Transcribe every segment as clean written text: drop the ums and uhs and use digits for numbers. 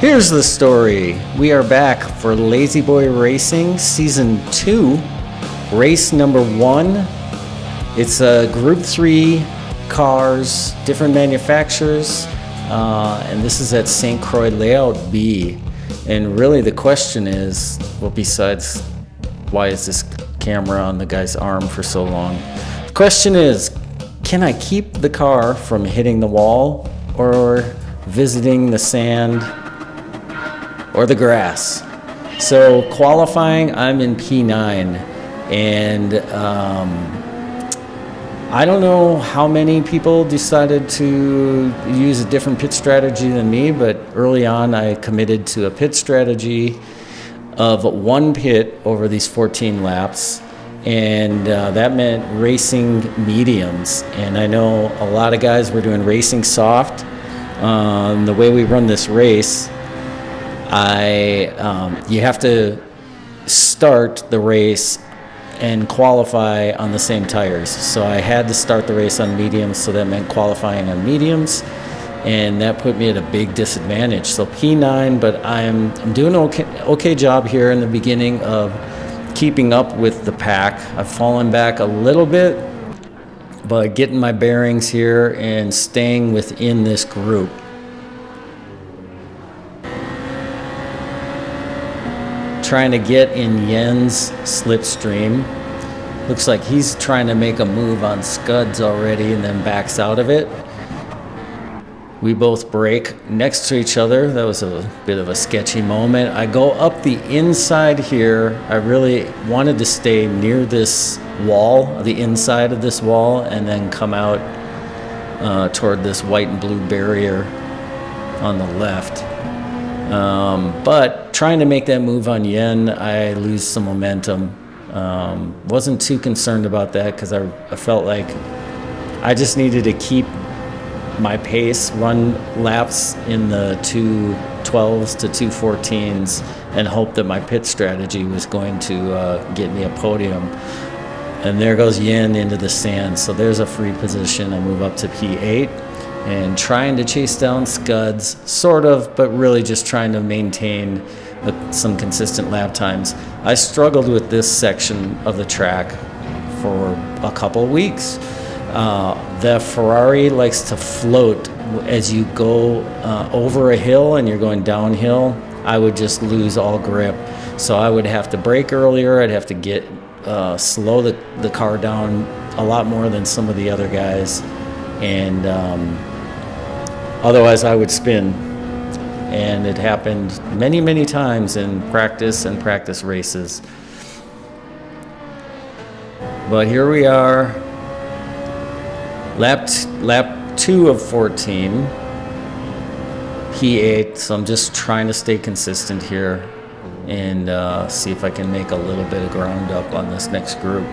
Here's the story. We are back for Lazy Boy Racing Season 2, race number 1. It's a Group 3 cars, different manufacturers, and this is at St Croix Layout B. And really the question is, well, besides why is this camera on the guy's arm for so long? The question is, can I keep the car from hitting the wall or visiting the sand or the grass? So qualifying, I'm in P9, and I don't know how many people decided to use a different pit strategy than me, but early on I committed to a pit strategy of 1 pit over these 14 laps, and that meant racing mediums. And I know a lot of guys were doing racing soft. The way we run this race, you have to start the race and qualify on the same tires. So I had to start the race on mediums, so that meant qualifying on mediums, and that put me at a big disadvantage. So P9, but I'm doing an okay job here in the beginning of keeping up with the pack. I've fallen back a little bit, but getting my bearings here and staying within this group. Trying to get in Yen's slipstream. Looks like he's trying to make a move on Scuds already and then backs out of it. We both brake next to each other. That was a bit of a sketchy moment. I go up the inside here. I really wanted to stay near this wall, the inside of this wall, and then come out toward this white and blue barrier on the left. But trying to make that move on Yen, I lose some momentum. Wasn't too concerned about that because I felt like I just needed to keep my pace, run laps in the 212s to 214s, and hope that my pit strategy was going to get me a podium. And there goes Yen into the sand. So there's a free position. I move up to P8. And trying to chase down Scuds, sort of, but really just trying to maintain some consistent lap times. I struggled with this section of the track for a couple weeks. The Ferrari likes to float as you go over a hill and you're going downhill. I would just lose all grip. So I would have to brake earlier. I'd have to slow the car down a lot more than some of the other guys. And otherwise I would spin, and it happened many, many times in practice and practice races. But here we are, lap 2 of 14, P8, so I'm just trying to stay consistent here and see if I can make a little bit of ground up on this next group.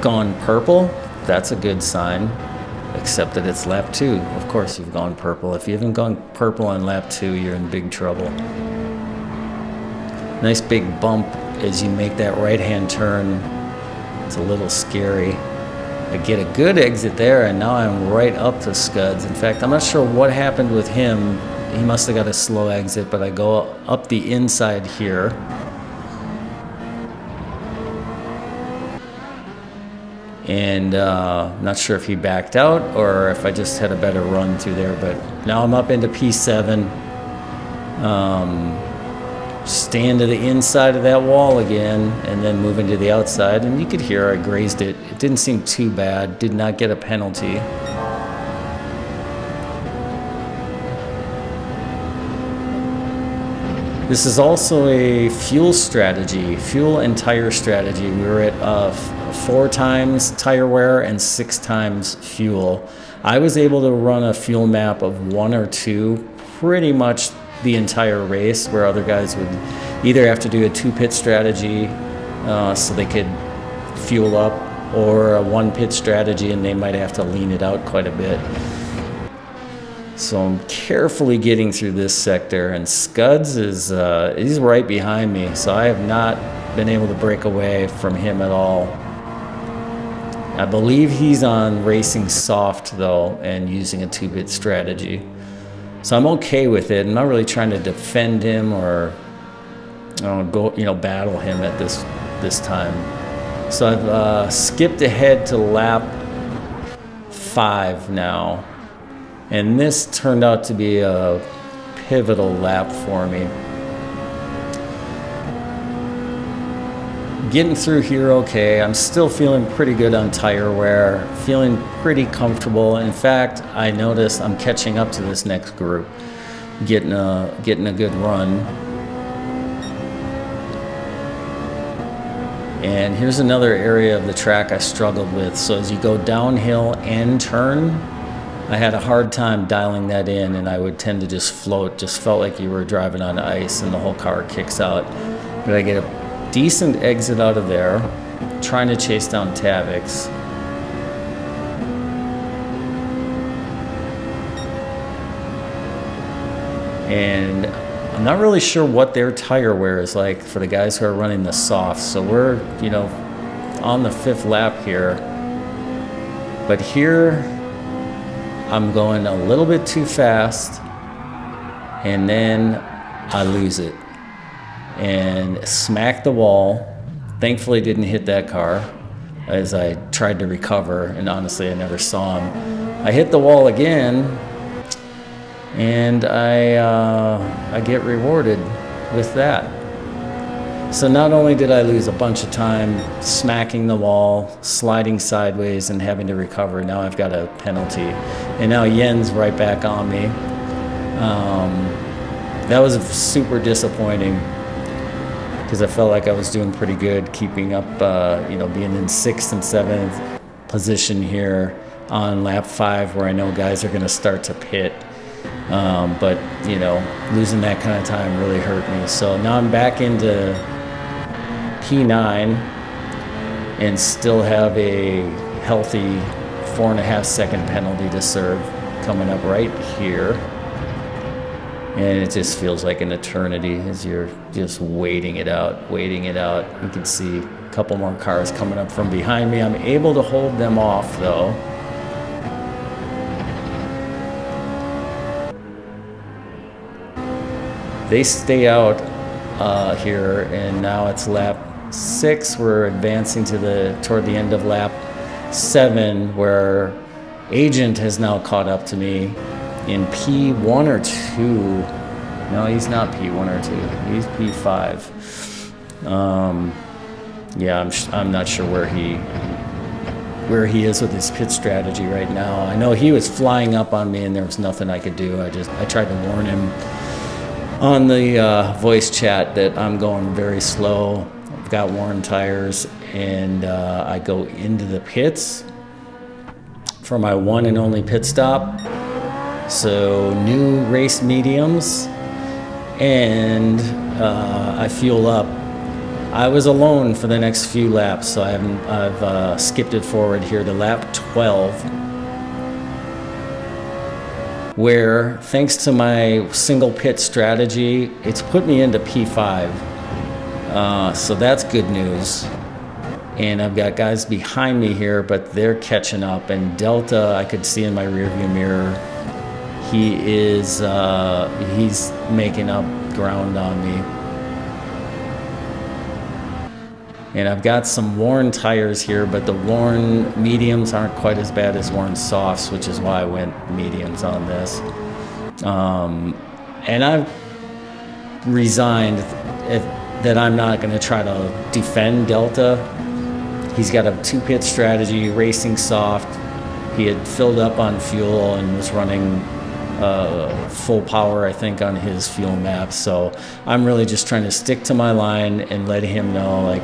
Gone purple, that's a good sign, except that it's lap 2. Of course you've gone purple. If you haven't gone purple on lap 2, you're in big trouble. Nice big bump as you make that right-hand turn. It's a little scary. I get a good exit there, and now I'm right up to Scuds. In fact, I'm not sure what happened with him. He must have got a slow exit, but I go up the inside here. And not sure if he backed out or if I just had a better run through there, but now I'm up into P7. Stand to the inside of that wall again and then moving to the outside, and you could hear I grazed it. It didn't seem too bad, did not get a penalty. This is also a fuel strategy, fuel and tire strategy. We were at 4 times tire wear and 6 times fuel. I was able to run a fuel map of 1 or 2 pretty much the entire race, where other guys would either have to do a 2-pit strategy so they could fuel up, or a 1-pit strategy and they might have to lean it out quite a bit. So I'm carefully getting through this sector, and Scuds is he's right behind me, so I have not been able to break away from him at all. I believe he's on racing soft though and using a 2-bit strategy. So I'm okay with it. I'm not really trying to defend him or go, battle him at this time. So I've skipped ahead to lap 5 now. And this turned out to be a pivotal lap for me. Getting through here okay. I'm still feeling pretty good on tire wear, feeling pretty comfortable. In fact, I noticed I'm catching up to this next group, getting a good run. And here's another area of the track I struggled with. So as you go downhill and turn, I had a hard time dialing that in, and I would tend to just float. Just felt like you were driving on ice and the whole car kicks out. But I get a decent exit out of there, trying to chase down Tavix. And I'm not really sure what their tire wear is like for the guys who are running the soft. So we're, on the 5th lap here. But here, I'm going a little bit too fast, and then I lose it and smack the wall. Thankfully didn't hit that car as I tried to recover, and honestly I never saw him. I hit the wall again, and I get rewarded with that. So not only did I lose a bunch of time smacking the wall, sliding sideways, and having to recover, now I've got a penalty. And now Yen's right back on me. That was super disappointing, because I felt like I was doing pretty good, keeping up, being in 6th and 7th position here on lap 5, where I know guys are going to start to pit. But, losing that kind of time really hurt me. So now I'm back into P9 and still have a healthy 4.5 second penalty to serve coming up right here. And it just feels like an eternity as you're just waiting it out. You can see a couple more cars coming up from behind me. I'm able to hold them off though. They stay out here, and now it's lap 6. We're advancing toward the end of lap 7, where Agent has now caught up to me in P1 or 2. No, he's not P1 or 2. He's P5. Yeah, I'm not sure where he is with his pit strategy right now. I know he was flying up on me, and there was nothing I could do. I tried to warn him on the voice chat that I'm going very slow. I've got worn tires, and I go into the pits for my one and only pit stop. So new race mediums, and I fuel up. I was alone for the next few laps, so I've skipped it forward here to lap 12. Where, thanks to my single pit strategy, it's put me into P5. So that's good news. And I've got guys behind me here, but they're catching up. And Delta, I could see in my rearview mirror, he's making up ground on me. And I've got some worn tires here, but the worn mediums aren't quite as bad as worn softs, which is why I went mediums on this. And I've resigned that I'm not going to try to defend Delta. He's got a 2-pit strategy, racing soft. He had filled up on fuel and was running full power, I think, on his fuel map. So I'm really just trying to stick to my line and let him know, like,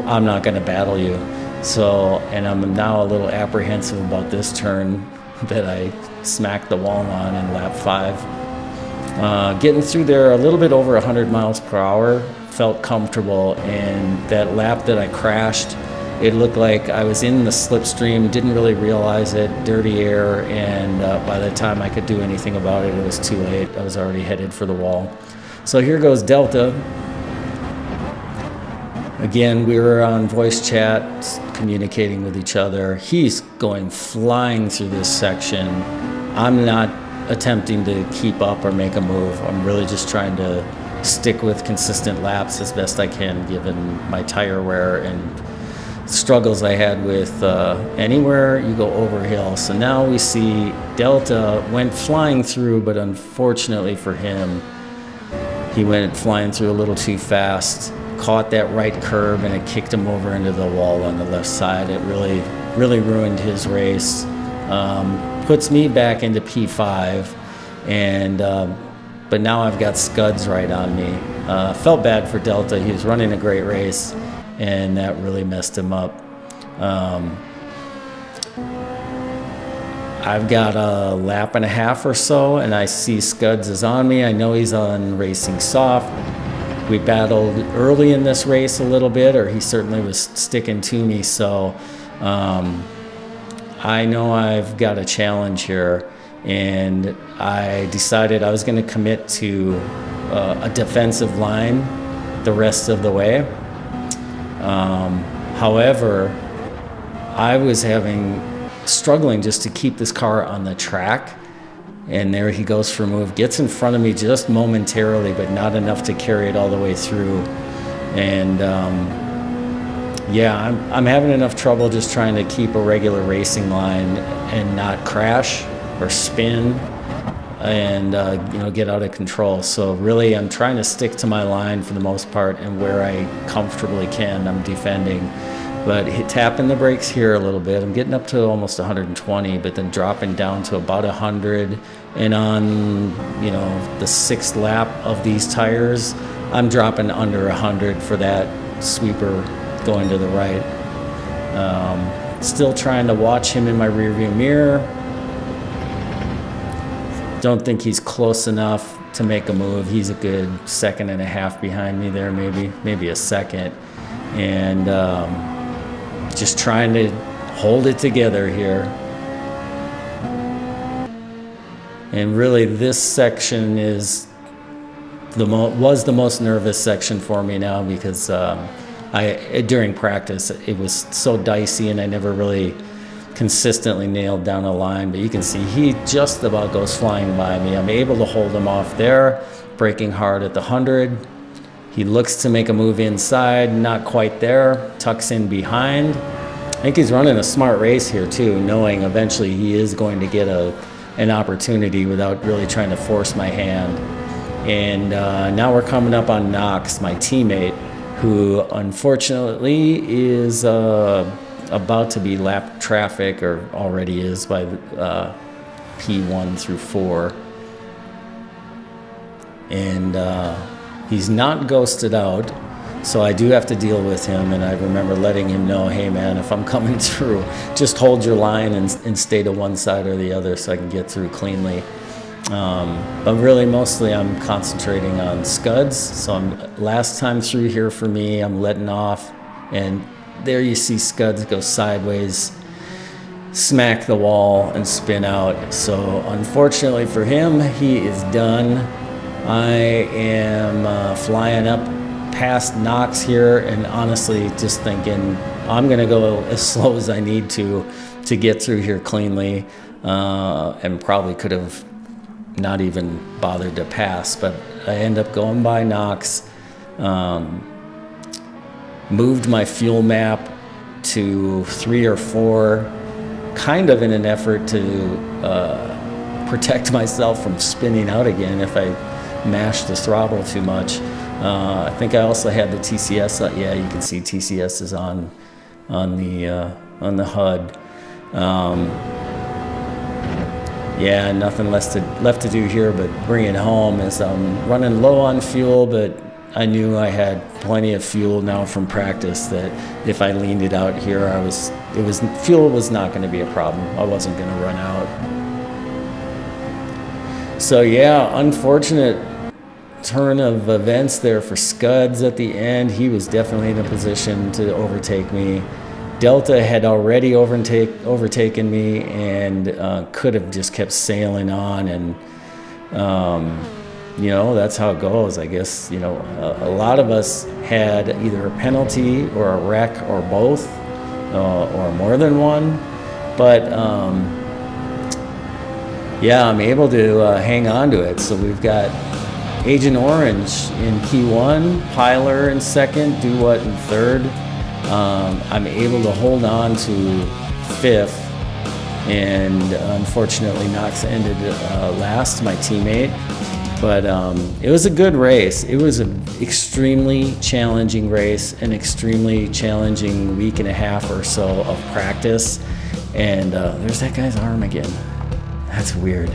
I'm not going to battle you. So, and I'm now a little apprehensive about this turn that I smacked the wall on in lap 5. Getting through there a little bit over 100 miles per hour felt comfortable, and that lap that I crashed, it looked like I was in the slipstream, didn't really realize it, dirty air, and by the time I could do anything about it, it was too late. I was already headed for the wall. So here goes Delta. Again, we were on voice chat, communicating with each other. He's going flying through this section. I'm not attempting to keep up or make a move. I'm really just trying to stick with consistent laps as best I can, given my tire wear and struggles I had with anywhere you go over hill. So now we see Delta went flying through, but unfortunately for him, he went flying through a little too fast, caught that right curb, and it kicked him over into the wall on the left side. It really ruined his race. Puts me back into P5, and but now I've got scuds right on me. Felt bad for Delta. He was running a great race, and that really messed him up. I've got a lap and a half or so, and I see Scuds is on me. I know he's on racing soft. We battled early in this race a little bit, or he certainly was sticking to me, so I know I've got a challenge here, and I decided I was going to commit to a defensive line the rest of the way. However, I was struggling just to keep this car on the track, and there he goes for a move, gets in front of me just momentarily, but not enough to carry it all the way through. And yeah, I'm having enough trouble just trying to keep a regular racing line and not crash or spin and you know, get out of control. So really I'm trying to stick to my line for the most part, and where I comfortably can, I'm defending. But tapping the brakes here a little bit. I'm getting up to almost 120, but then dropping down to about 100. And on, you know, the sixth lap of these tires, I'm dropping under 100 for that sweeper going to the right. Still trying to watch him in my rearview mirror. Don't think he's close enough to make a move. He's a good second and a half behind me there, maybe a second. And just trying to hold it together here. And really this section was the most nervous section for me now, because during practice it was so dicey and I never really consistently nailed down a line. But you can see he just about goes flying by me. I'm able to hold him off there, braking hard at the 100. He looks to make a move inside, not quite there, tucks in behind. I think he's running a smart race here too, knowing eventually he is going to get an opportunity without really trying to force my hand. And now we're coming up on Knox, my teammate, who unfortunately is about to be lap traffic, or already is, by P1 through 4. And he's not ghosted out, so I do have to deal with him. And I remember letting him know, hey man, if I'm coming through, just hold your line and stay to one side or the other so I can get through cleanly. But really mostly I'm concentrating on Scuds. So last time through here for me, I'm letting off, and there you see Scuds go sideways, smack the wall, and spin out. So unfortunately for him, he is done. I am flying up past Knox here, and honestly just thinking I'm gonna go as slow as I need to get through here cleanly, and probably could have not even bothered to pass, but I end up going by Knox. Moved my fuel map to 3 or 4, kind of in an effort to protect myself from spinning out again if I mashed the throttle too much. I think I also had the TCS. Yeah, you can see TCS is on the HUD. Yeah, nothing left to do here but bring it home, as I'm running low on fuel, but I knew I had plenty of fuel now from practice, that if I leaned it out here, fuel was not going to be a problem. I wasn't going to run out. So yeah, unfortunate turn of events there for Scuds at the end. He was definitely in a position to overtake me. Delta had already overtaken me, and could have just kept sailing on, and you know, that's how it goes, I guess. You know, a lot of us had either a penalty or a wreck or both, or more than one. But yeah, I'm able to hang on to it. So we've got Agent Orange in P1, Pyler in second, Do What in third. I'm able to hold on to fifth, and unfortunately Knox ended last, my teammate. But it was a good race. It was an extremely challenging race, an extremely challenging week and a half or so of practice. And there's that guy's arm again. That's weird.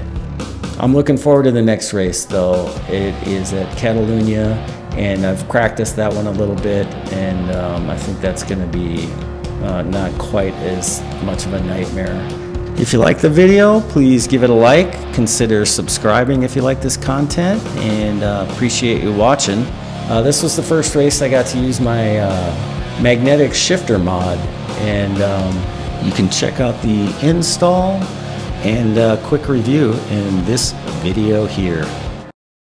I'm looking forward to the next race though. It is at Catalunya, and I've practiced that one a little bit, and I think that's gonna be not quite as much of a nightmare. If you like the video, please give it a like. Consider subscribing if you like this content, and appreciate you watching. This was the first race I got to use my magnetic shifter mod, and you can check out the install and quick review in this video here.